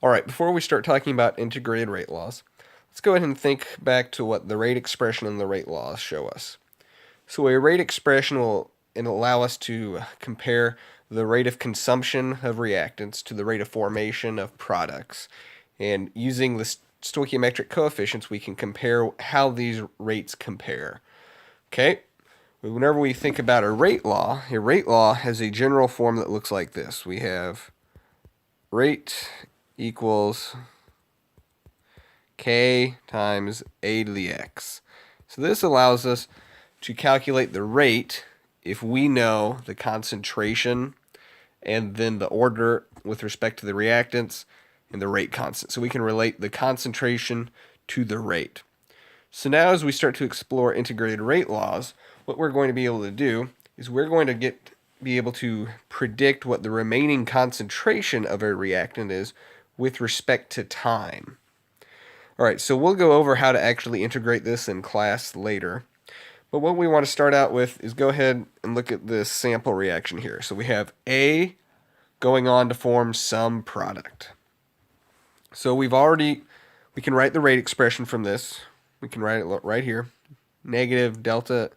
All right, before we start talking about integrated rate laws, let's go ahead and think back to what the rate expression and the rate laws show us. So a rate expression will allow us to compare the rate of consumption of reactants to the rate of formation of products. And using the stoichiometric coefficients, we can compare how these rates compare. Okay? Whenever we think about a rate law has a general form that looks like this. We have rate equals k times a to the x. So this allows us to calculate the rate if we know the concentration and then the order with respect to the reactants and the rate constant. So we can relate the concentration to the rate. So now as we start to explore integrated rate laws, what we're going to be able to do is we're going to be able to predict what the remaining concentration of a reactant is with respect to time. All right, so we'll go over how to actually integrate this in class later. But what we want to start out with is go ahead and look at this sample reaction here. So we have A going on to form some product. So we can write the rate expression from this. We can write it right here. Negative delta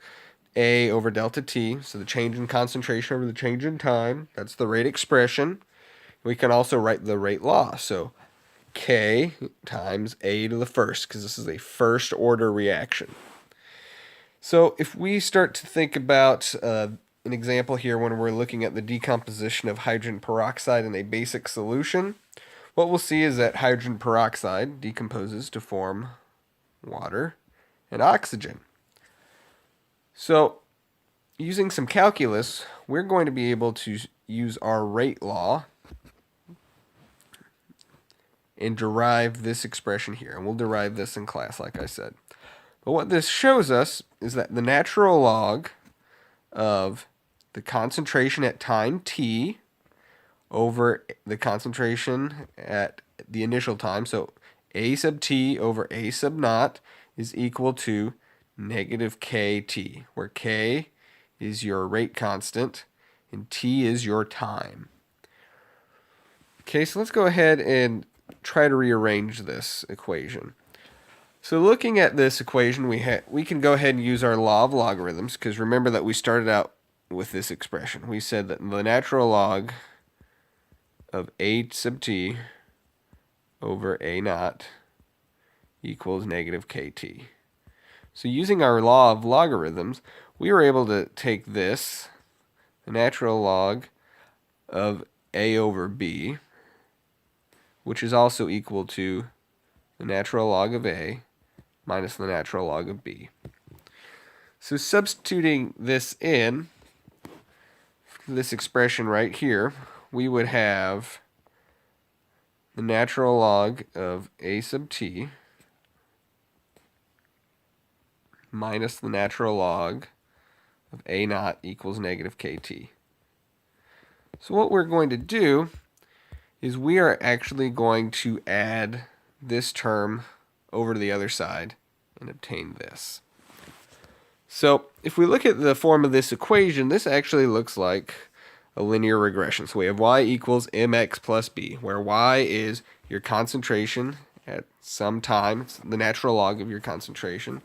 A over delta T. So the change in concentration over the change in time. That's the rate expression. We can also write the rate law. So K times A to the first, because this is a first order reaction. So if we start to think about an example here when we're looking at the decomposition of hydrogen peroxide in a basic solution, what we'll see is that hydrogen peroxide decomposes to form water and oxygen. So using some calculus, we're going to be able to use our rate law and derive this expression here. And we'll derive this in class, like I said. But what this shows us is that the natural log of the concentration at time t over the concentration at the initial time, so a sub t over a sub naught, is equal to negative kt, where k is your rate constant and t is your time. Okay, so let's go ahead and try to rearrange this equation. So looking at this equation, we can go ahead and use our law of logarithms, because remember that we started out with this expression. We said that the natural log of a sub t over a naught equals negative kt. So using our law of logarithms, we were able to take this, the natural log of a over b, which is also equal to the natural log of a minus the natural log of b. So substituting this in, this expression right here, we would have the natural log of a sub t minus the natural log of a naught equals negative kt. So what we're going to do is we are actually going to add this term over to the other side and obtain this. So if we look at the form of this equation, this actually looks like a linear regression. So we have y equals mx plus b, where y is your concentration at some time. It's the natural log of your concentration.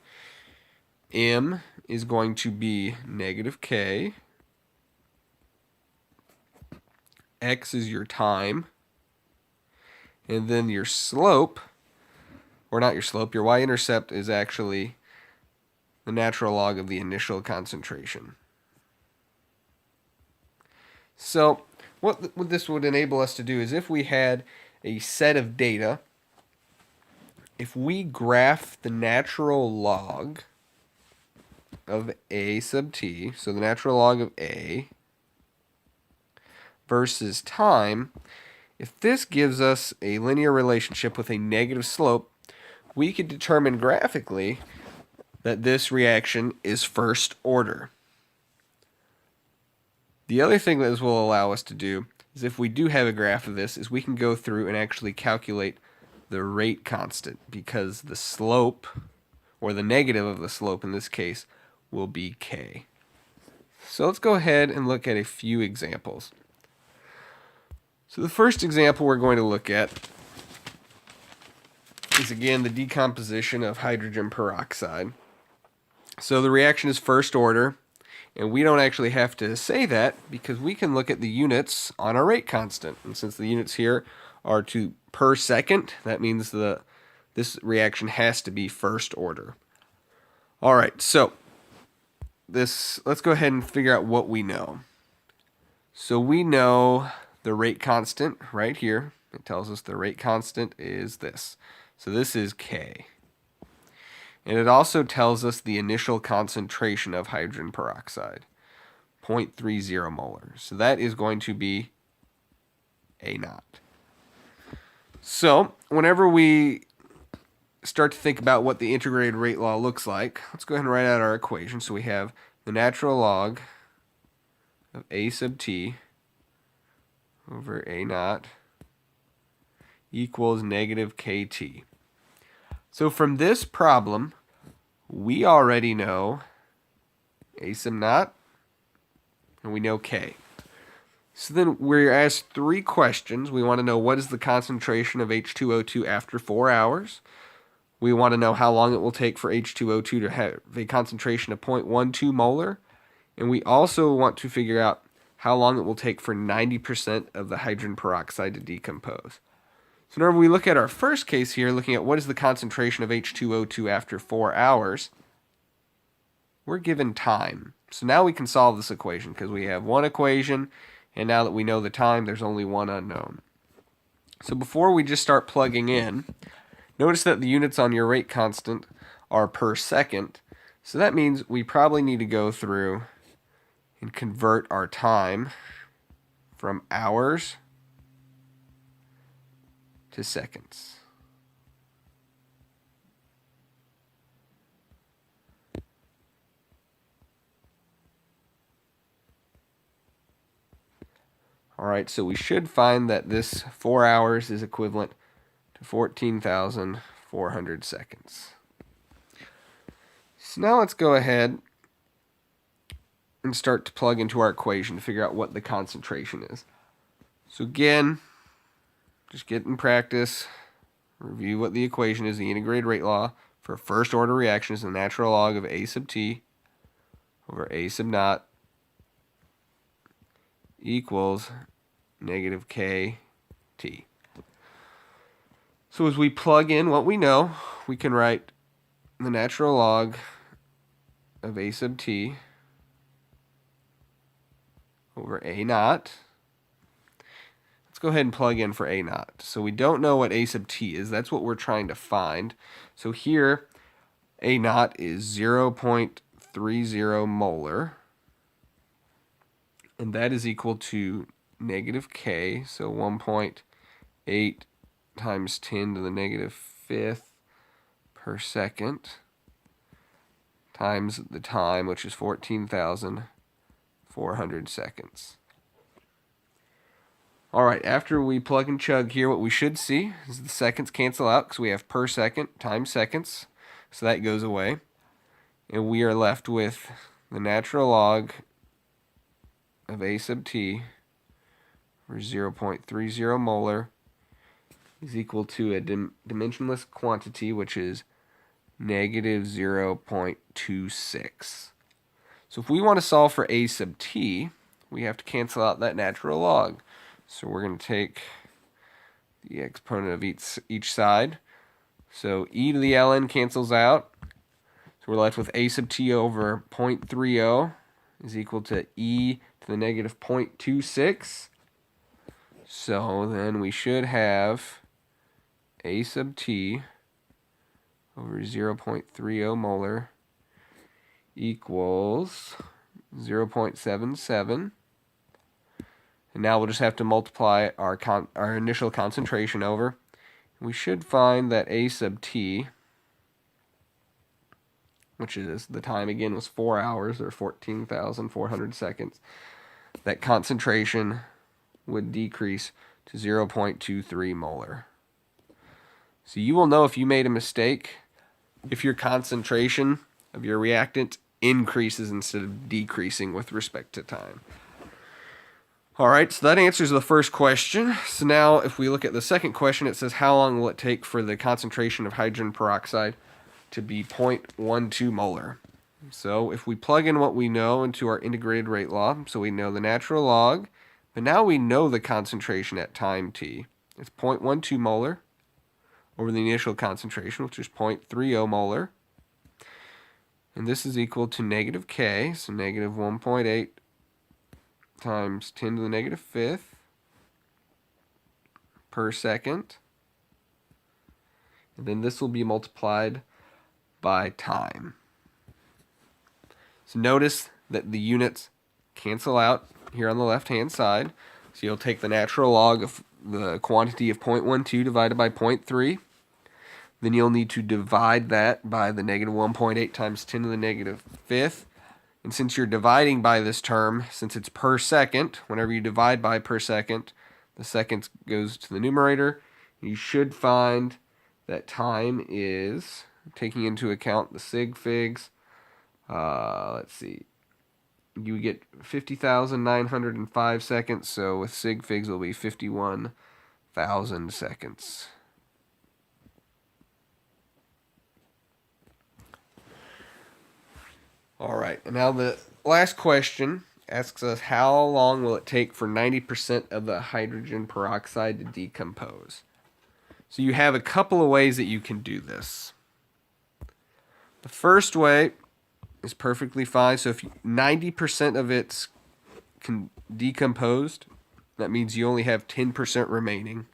M is going to be negative k. X is your time. And then your slope, or not your slope, your y-intercept is actually the natural log of the initial concentration. So what this would enable us to do is, if we had a set of data, if we graph the natural log of a sub t, so the natural log of a versus time, if this gives us a linear relationship with a negative slope, we could determine graphically that this reaction is first order. The other thing that this will allow us to do is, if we do have a graph of this, is we can go through and actually calculate the rate constant, because the slope, or the negative of the slope in this case, will be k. So let's go ahead and look at a few examples. So the first example we're going to look at is again the decomposition of hydrogen peroxide. So the reaction is first order, and we don't actually have to say that because we can look at the units on our rate constant. And since the units here are to per second, that means this reaction has to be first order. All right, so let's go ahead and figure out what we know. So we know the rate constant right here. It tells us the rate constant is this. So this is K. And it also tells us the initial concentration of hydrogen peroxide, 0.30 molar. So that is going to be A naught. So whenever we start to think about what the integrated rate law looks like, let's go ahead and write out our equation. So we have the natural log of A sub t over A naught equals negative KT. So from this problem, we already know A sub naught, and we know K. So then we're asked three questions. We want to know what is the concentration of H2O2 after 4 hours. We want to know how long it will take for H2O2 to have a concentration of 0.12 molar. And we also want to figure out how long it will take for 90% of the hydrogen peroxide to decompose. So whenever we look at our first case here, looking at what is the concentration of H2O2 after 4 hours, we're given time. So now we can solve this equation because we have one equation, and now that we know the time, there's only one unknown. So before we just start plugging in, notice that the units on your rate constant are per second. So that means we probably need to go through and convert our time from hours to seconds. All right, so we should find that this 4 hours is equivalent to 14,400 seconds. So now let's go ahead and start to plug into our equation to figure out what the concentration is. So again, just get in practice, review what the equation is. The integrated rate law for a first order reaction is the natural log of A sub t over A sub naught equals negative KT. So as we plug in what we know, we can write the natural log of A sub t over A naught. Let's go ahead and plug in for A naught. So we don't know what A sub t is. That's what we're trying to find. So here, A naught is 0.30 molar. And that is equal to negative K, so 1.8 times 10 to the negative 5th per second, times the time, which is 14,400 seconds. All right, after we plug and chug here, what we should see is the seconds cancel out because we have per second times seconds, so that goes away. And we are left with the natural log of A sub t, or 0.30 molar, is equal to a dimensionless quantity, which is negative 0.26. So if we want to solve for A sub t, we have to cancel out that natural log. So we're going to take the exponent of each side. So e to the ln cancels out. So we're left with A sub t over 0.30 is equal to e to the negative 0.26. So then we should have A sub t over 0.30 molar equals 0.77. And now we'll just have to multiply our initial concentration over. We should find that A sub t, which is the time again was 4 hours or 14,400 seconds, that concentration would decrease to 0.23 molar. So you will know if you made a mistake if your concentration of your reactant increases instead of decreasing with respect to time. All right, so that answers the first question. So now if we look at the second question, it says how long will it take for the concentration of hydrogen peroxide to be 0.12 molar? So if we plug in what we know into our integrated rate law, so we know the natural log, but now we know the concentration at time t. It's 0.12 molar over the initial concentration, which is 0.30 molar. And this is equal to negative k, so negative 1.8 times 10 to the negative fifth per second. And then this will be multiplied by time. So notice that the units cancel out here on the left-hand side. So you'll take the natural log of the quantity of 0.12 divided by 0.3. Then you'll need to divide that by the negative 1.8 times 10 to the negative fifth. And since you're dividing by this term, since it's per second, whenever you divide by per second, the seconds goes to the numerator. You should find that time is, taking into account the sig figs, let's see, you get 50,905 seconds, so with sig figs it'll be 51,000 seconds. All right, and now the last question asks us how long will it take for 90% of the hydrogen peroxide to decompose? So you have a couple of ways that you can do this. The first way is perfectly fine. So if 90% of it's decomposed, that means you only have 10% remaining.